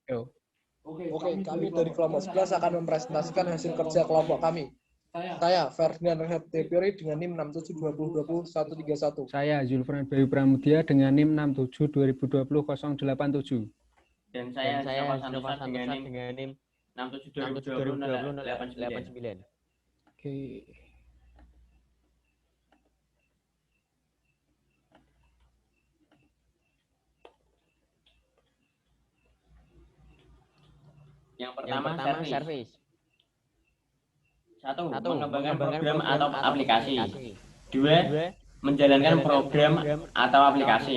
Yo. Oke, kami dari kelompok 11 akan mempresentasikan hasil kerja kelompok kami. Saya, Ferdinand Rehat Depiori dengan NIM 6720202131. Saya, Zulfran Bayu Pramudia dengan NIM 67202087. Dan saya, saya Nova Nova Santosa Santosa dengan NIM 67202089. 67200089. Oke. Yang Yang pertama, pertama service. Satu, Satu, mengembangkan mengembangkan program atau aplikasi. Dua, Dua, menjalankan program atau aplikasi.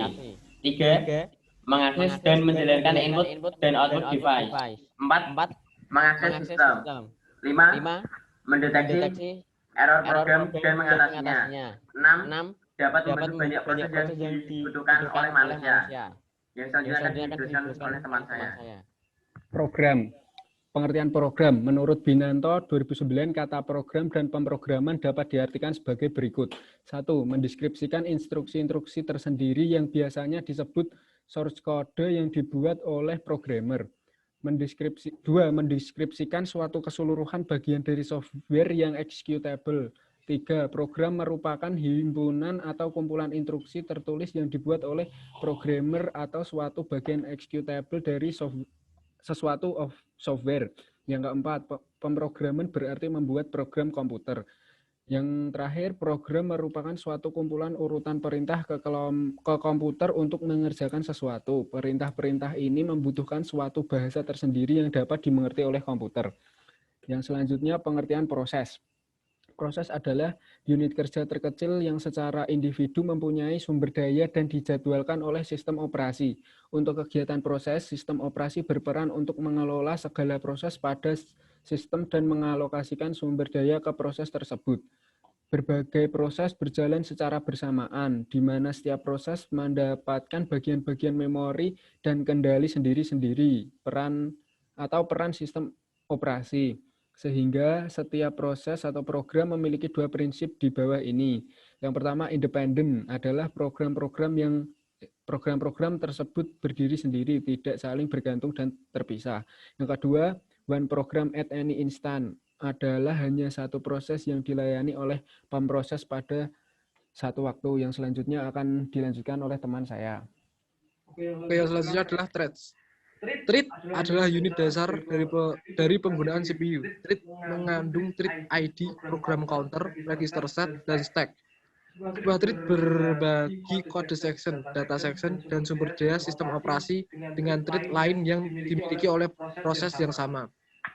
Tiga, mengakses dan menjalankan input dan output device. Empat, mengakses sistem. Lima, mendeteksi error program dan mengatasinya. Enam, dapat membantu banyak proses yang dibutuhkan oleh manusia. Yang selanjutnya akan dijelaskan oleh teman saya. Program. Pengertian program. Menurut Binanto 2009, kata program dan pemrograman dapat diartikan sebagai berikut. 1. Mendeskripsikan instruksi-instruksi tersendiri yang biasanya disebut source code yang dibuat oleh programmer. 2. Mendeskripsikan suatu keseluruhan bagian dari software yang executable. 3. Program merupakan himpunan atau kumpulan instruksi tertulis yang dibuat oleh programmer atau suatu bagian executable dari sesuatu software. Yang keempat, pemrograman berarti membuat program komputer. Yang terakhir, program merupakan suatu kumpulan urutan perintah ke komputer untuk mengerjakan sesuatu. Perintah-perintah ini membutuhkan suatu bahasa tersendiri yang dapat dimengerti oleh komputer. Yang selanjutnya, pengertian proses. Proses adalah unit kerja terkecil yang secara individu mempunyai sumber daya dan dijadwalkan oleh sistem operasi. Untuk kegiatan proses, sistem operasi berperan untuk mengelola segala proses pada sistem dan mengalokasikan sumber daya ke proses tersebut. Berbagai proses berjalan secara bersamaan, di mana setiap proses mendapatkan bagian-bagian memori dan kendali sendiri-sendiri, peran sistem operasi. Sehingga setiap proses atau program memiliki dua prinsip di bawah ini. Yang pertama, independen adalah program-program tersebut berdiri sendiri, tidak saling bergantung dan terpisah. Yang kedua, one program at any instant adalah hanya satu proses yang dilayani oleh pemproses pada satu waktu. Yang selanjutnya akan dilanjutkan oleh teman saya. Oke, yang selanjutnya adalah threads. Thread adalah unit dasar dari penggunaan CPU. Thread mengandung thread ID, program counter, register set, dan stack. Sebuah thread berbagi kode section, data section, dan sumber daya sistem operasi dengan thread lain yang dimiliki oleh proses yang sama.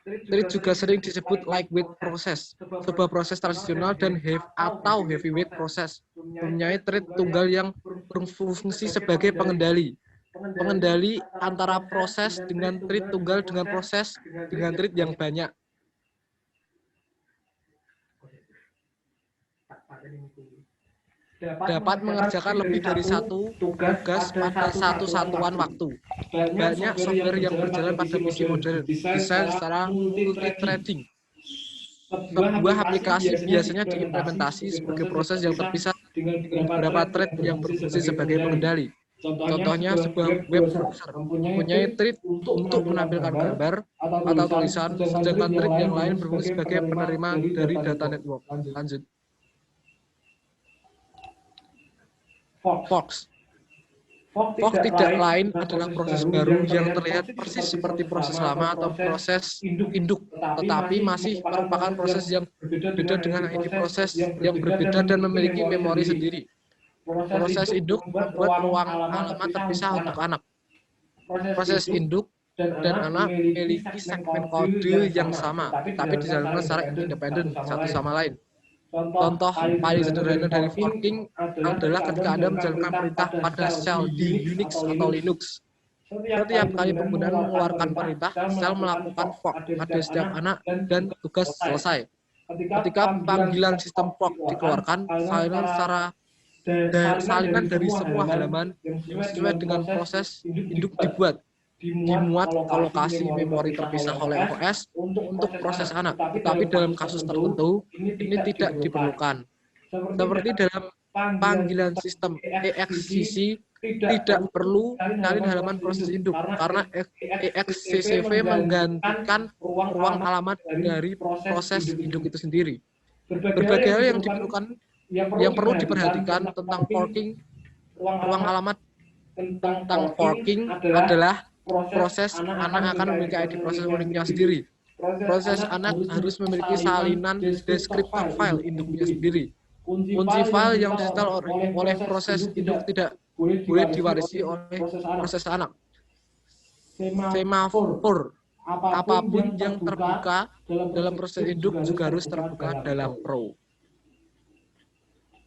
Thread juga sering disebut lightweight process, sebuah proses tradisional dan heavyweight process. Mempunyai thread tunggal yang berfungsi sebagai pengendali antara proses dengan thread tunggal dengan proses dengan thread yang banyak. Dapat mengerjakan lebih dari satu tugas pada satu satuan waktu. Banyak software yang berjalan pada PC modern, desain secara multi-threading. Sebuah aplikasi biasanya diimplementasi sebagai proses yang terpisah dengan beberapa thread yang berfungsi sebagai pengendali. Contohnya, sebuah web browser mempunyai thread untuk menampilkan gambar atau tulisan, sedangkan thread yang lain berfungsi sebagai penerima dari data network. Lanjut. Forks tidak lain adalah proses baru yang terlihat persis seperti proses lama atau proses induk, tetapi masih merupakan proses yang berbeda dengan ID proses yang berbeda dan memiliki memori sendiri. Proses induk membuat ruang halaman terpisah untuk anak. Proses induk dan anak memiliki segmen kode yang sama, tapi dijalankan secara independen satu sama lain. Contoh paling sederhana dari forking adalah ketika Anda menjalankan perintah pada shell di Unix atau Linux. Setiap kali penggunaan mengeluarkan perintah, shell melakukan fork pada setiap anak dan tugas selesai. Ketika panggilan sistem fork dikeluarkan, salinan dari semua halaman yang sesuai dengan proses induk dimuat ke lokasi memori terpisah oleh OS untuk proses anak, tetapi dalam kasus tertentu ini tidak diperlukan. Seperti dalam panggilan sistem execc tidak perlu nyalin halaman proses induk karena EXCCV menggantikan ruang alamat dari proses induk itu sendiri. Berbagai hal yang diperlukan yang perlu diperhatikan tentang forking ruang alamat tentang forking adalah proses anak akan memiliki ID proses uniknya sendiri. Proses anak harus memiliki salinan deskriptor file induknya sendiri. Kunci file yang disetel oleh proses induk tidak boleh diwarisi oleh proses anak. Semafor, apapun yang terbuka dalam proses induk juga harus terbuka dalam pro.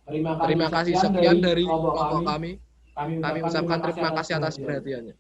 Terima kasih, sekian dari kelompok kami. Kami ucapkan terima kasih atas perhatiannya.